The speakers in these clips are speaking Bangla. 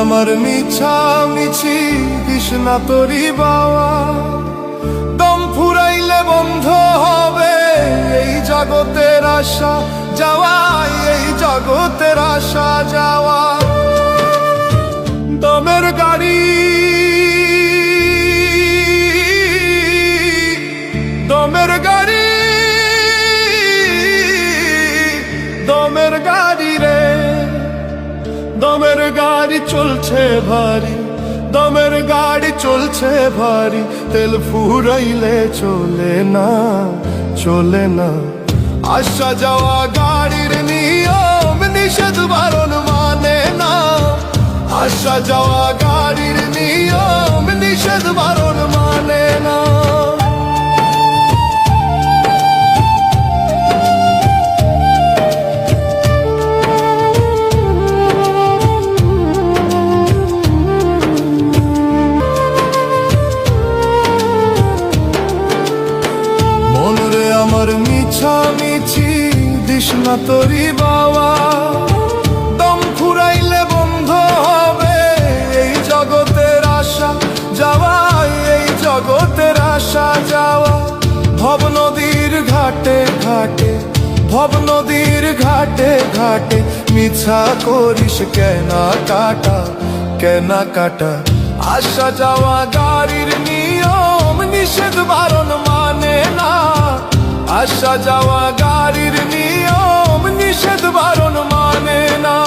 আমার মিছামিছি কৃষ্ণা তোরি বাবা, দম ফুরাইলে বন্ধ হবে এই জগতের আশা যাওয়া, এই জগতের আশা যাওয়া। দমের গাড়ি, দমের গাড়ি, দমের গাড়ি রে, দমের গাড়ি চলছে ভারী, দমের গাড়ি চলছে ভারী, তেল ফুরাইলে চলে না, চলে না। আসা যাওয়া গাড়ির নিয়ম নিষেধ বারণ মানে না, আসা যাওয়া গাড়ির নিয়ম নিষেধ বারণ মানে না। আমার মিছামিছি দিস না তোরি বাবা, দম ফুরাইলে বন্ধ হবে এই জগতের আশা যাওয়া, এই জগতের আশা যাওয়া। ভব নদীর ঘাটে ঘাটে, ভব নদীর ঘাটে ঘাটে, মিছা করিস কেনা কাটা, কেনা কাটা। আসা যাওয়া গাড়ির নিয়ম নিষেধ বারণ মানে না, আসা যাওয়া গাড়ির নিয়ম নিষেধ বারণ মানে না।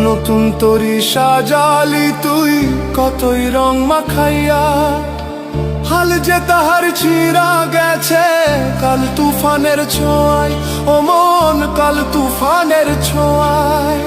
নতুন তরি সাজালি তুই কতই রং মাখাইয়া, হাল যে তাহার ছিঁড়া গেছে কাল তুফানের ছোঁয়ায়, ও মন কাল তুফানের ছোঁয়ায়।